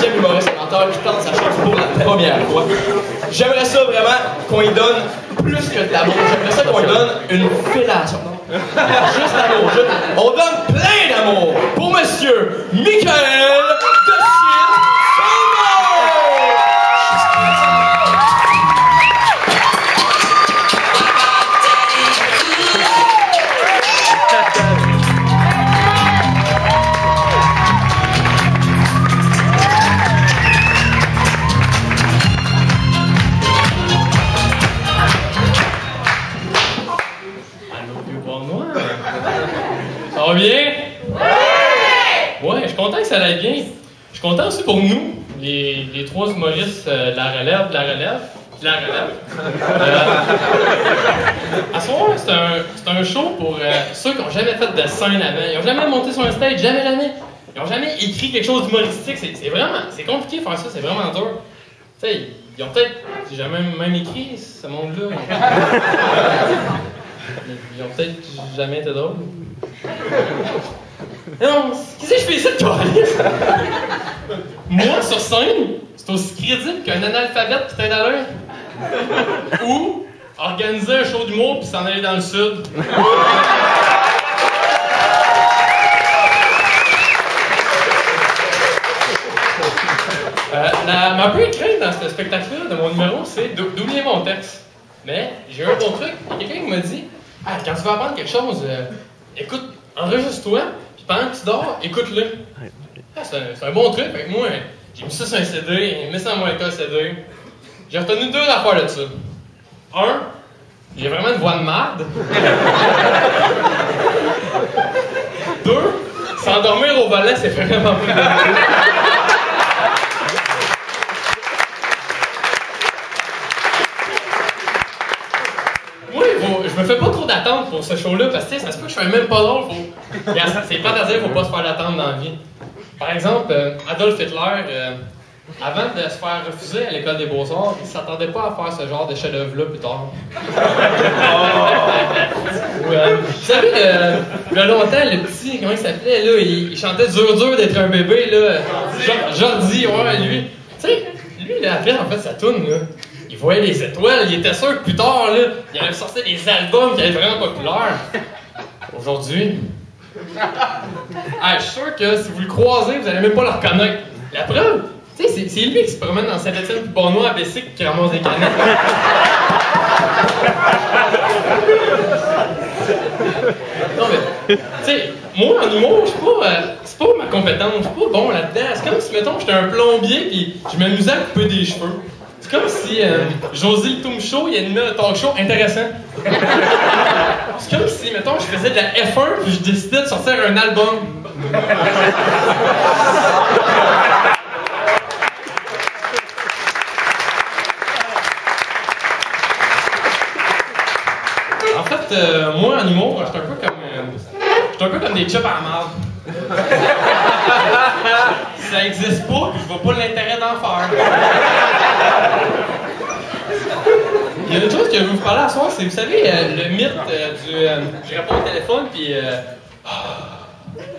deuxième humoriste amateur qui tente sa chance pour la première fois. J'aimerais ça vraiment qu'on lui donne plus que de l'amour. J'aimerais ça qu'on lui donne une fellation. Juste l'amour. On donne plein d'amour pour monsieur Michael de Ça va bien? Ouais! Ouais, je suis content que ça aille bien. Je suis content aussi pour nous, les trois humoristes de la relève, à ce moment-là, c'est un show pour ceux qui n'ont jamais fait de scène avant. Ils n'ont jamais monté sur un stage, jamais. Ils n'ont jamais écrit quelque chose d'humoristique. C'est compliqué de faire ça, c'est vraiment dur. Tu sais, ils ont peut-être jamais même écrit ce monde-là. Ils ont peut-être jamais été drôles. Non, qu'est-ce que je fais ici de calice? Moi, sur scène, c'est aussi crédible qu'un analphabète qui t'aide à l'heure. Ou organiser un show d'humour puis s'en aller dans le sud. Ma plus crainte dans ce spectacle-là de mon numéro, c'est d'oublier mon texte. Mais j'ai eu un bon truc. Il y a quelqu'un qui m'a dit ah, quand tu vas apprendre quelque chose, écoute, enregistre-toi, puis pendant que tu dors, écoute-le. Ah, c'est un bon truc. Fait que moi, j'ai mis ça sur un CD, mis ça dans mon lecteur CD. J'ai retenu deux affaires de ça. Un, j'ai vraiment une voix de merde. Deux, s'endormir au volant, c'est vraiment plus bon. Je me fais pas trop d'attente pour ce show-là parce que ça se peut que je sois même pas drôle. C'est pas à dire, faut pas se faire d'attente dans la vie. Par exemple, Adolf Hitler, avant de se faire refuser à l'école des Beaux-Arts, il s'attendait pas à faire ce genre de chef-d'œuvre-là plus tard. Vous savez, il y a longtemps, le petit, comment il s'appelait, là, il chantait dur d'être un bébé, là. Jordi, ouais, lui. Tu sais, lui, il a appris en fait sa toune, là. Il voyait les étoiles, il était sûr que plus tard, là, il allait sortir des albums qui allaient vraiment populaires. Aujourd'hui, je suis sûr que si vous le croisez, vous n'allez même pas le reconnaître. La preuve, tu sais, c'est lui qui se promène dans Saint-Étienne puis Bonnois à Bessic qui ramasse des canettes. Non mais, tu sais, moi en humour, c'est pas ma compétence, je suis pas bon là-dedans. C'est comme si, mettons, j'étais un plombier puis je m'amusais à couper des cheveux. C'est comme si José le Toum Show, il animait un talk show intéressant. C'est comme si, mettons, je faisais de la F1 puis je décidais de sortir un album. En fait, moi, en humour, je suis un peu comme des chips à la marde. Ça existe pas, je vois pas l'intérêt d'en faire. Il y a une chose que je veux vous parler à soir, c'est, vous savez, le mythe je réponds au téléphone, puis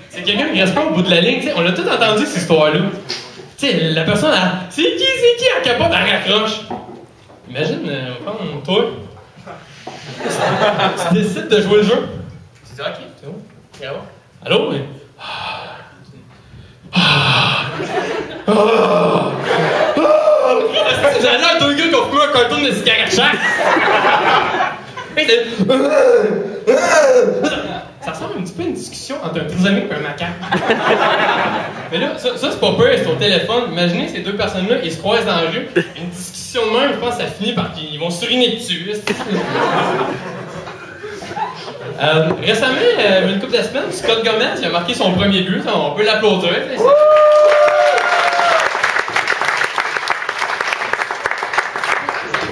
c'est quelqu'un qui reste pas au bout de la ligne. T'sais, on a tous entendu cette histoire-là. Tu sais, la personne, c'est qui, elle capote, elle raccroche. Imagine, on va prendre toi. Tu décides de jouer le jeu. Tu dis, ok, c'est bon. Et alors? Allô? Oui. J'ai l'air d'un gars qui a fumé un carton de cigarette chaque. Ça ressemble un petit peu à une discussion entre un trisomique et un macaque. Mais là, ça c'est pas peur, c'est au téléphone. Imaginez ces deux personnes-là, ils se croisent dans la rue. Une discussion de même, je pense que ça finit par qu'ils vont s'uriner dessus. Récemment, une couple de semaines, Scott Gomez il a marqué son premier but. On peut l'applaudir.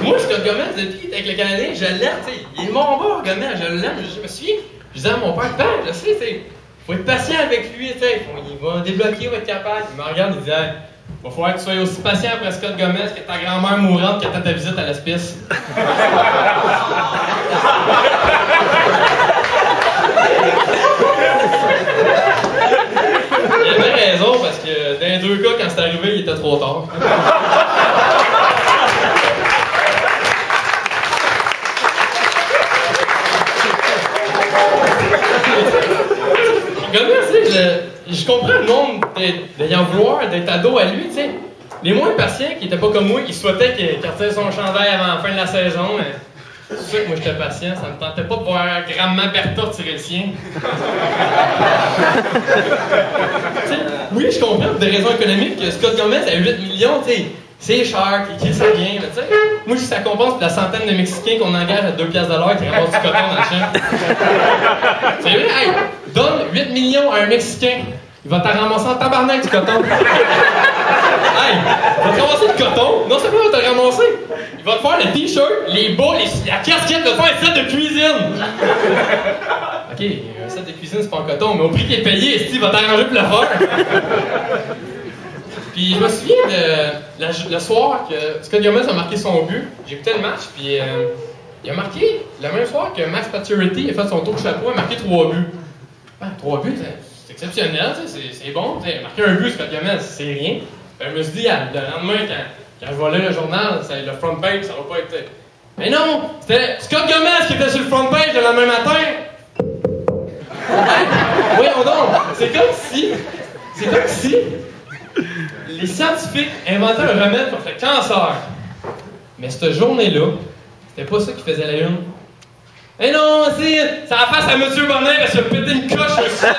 Moi, Scott Gomez, depuis qu'il est avec le Canadien, je l'aime. Il est mon bord, Gomez, je l'aime. Je me souviens, je disais à mon père, je sais, faut être patient avec lui. Il va débloquer, il va être capable. Il me regarde, il dit, il va falloir que tu sois aussi patient après Scott Gomez que ta grand-mère mourante qui attend ta visite à l'hospice. Il avait raison parce que que dans les deux cas, quand c'est arrivé, il était trop tard. Je comprends le monde d'ayant vouloir d'être ado à lui, tu sais. Les moins patients qui étaient pas comme moi, ils souhaitaient qu'il retire son chandail avant la fin de la saison, mais c'est sûr que moi j'étais patient, ça me tentait pas de voir grandement Bertha tirer le sien. Oui, je comprends pour des raisons économiques que Scott Gomez à 8 millions, tu sais, c'est cher, qui ça vient, tu sais. Moi, si ça compense pour la centaine de Mexicains qu'on engage à 2$ de l'heure qui ramassent du coton dans le champ. C'est vrai, hey, donne 8 millions à un Mexicain, il va t'en ramasser en tabarnak du coton. Hey, il va te ramasser du coton, non seulement il va te ramasser, il va te faire le t-shirt, les bas, la casquette, il va te faire un set de cuisine. Ok, un set de cuisine, c'est pas en coton, mais au prix qu'il est payé, il va t'arranger pour le faire. Puis je me souviens de le soir que Scott Gomez a marqué son but. J'écoutais le match, puis il a marqué le même soir que Max Pacioretty a fait son tour de chapeau, il a marqué 3 buts. Ben, 3 buts, c'est exceptionnel, c'est bon. Marquer un but, Scott Gomez, c'est rien. Ben, je me suis dit, le lendemain, quand je volais le journal, le front page, ça va pas être. Mais non! C'était Scott Gomez qui était sur le front page le lendemain matin! Voyons donc! C'est comme si les scientifiques inventaient un remède contre le cancer. Mais cette journée-là, c'était pas ça qui faisait la une. Eh non, c'est ça face à M. Bonnet parce qu'il a pété une coche sur le ciel.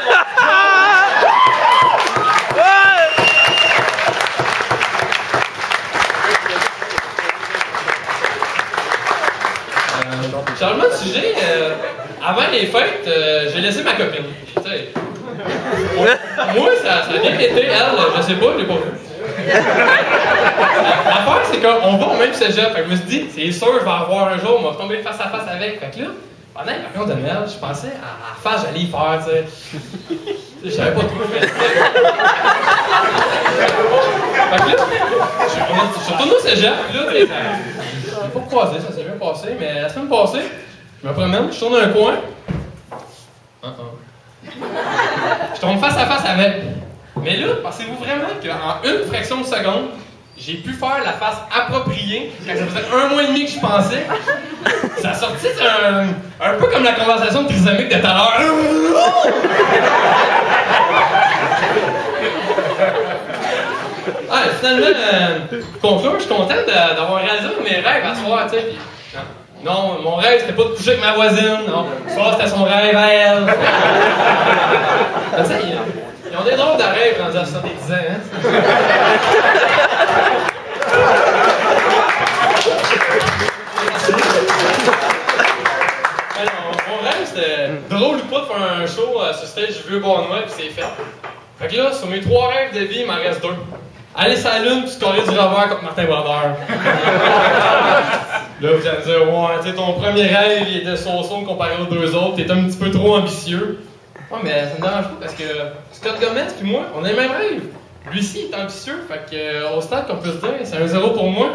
Changement de sujet, avant les fêtes, j'ai laissé ma copine. T'sais. Moi, ça a bien été, elle, je sais pas, je l'ai pas vu. L'affaire, c'est qu'on va au même cégep. Fait que je me suis dit, c'est sûr, je vais avoir un jour, on va tomber face à face avec. Fait que là, pendant les vacances de Noël, je pensais à la face, j'allais y faire, tu sais. Je savais pas trop faire. Fait que là, je suis retourné au cégep, puis là, j'ai pas croisé, ça s'est bien passé, mais la semaine passée, je me promène, je tourne dans un coin. Je tombe face à face avec. Mais là, pensez-vous vraiment qu'en une fraction de seconde, j'ai pu faire la face appropriée quand ça faisait 1 mois et demi que je pensais? Ça a sorti un peu comme la conversation de trisomique de tout à l'heure. Finalement, conclure, je suis content d'avoir réalisé mes rêves à soir, tu sais. Non, mon rêve, c'était pas de coucher avec ma voisine. Non, ça, c'était son rêve à elle. Tu sais, ils ont des drôles de rêves rendus à 70 ans, hein? Mon rêve, c'était drôle ou pas de faire un show sur stage du Vieux-Bonnois, puis c'est fait. Fait que là, sur mes 3 rêves de vie, il m'en reste 2. Aller sur la Lune, puis scorer du revers contre Martin Brodeur. Là, vous allez me dire, ouais, tu sais, ton premier rêve, il était so-so comparé aux 2 autres, t'es un petit peu trop ambitieux. Ouais, mais ça me dérange pas parce que Scott Gomez puis moi, on a les mêmes rêves. Lui aussi, il est ambitieux, fait que au stade qu'on peut se dire, c'est un 0 pour moi.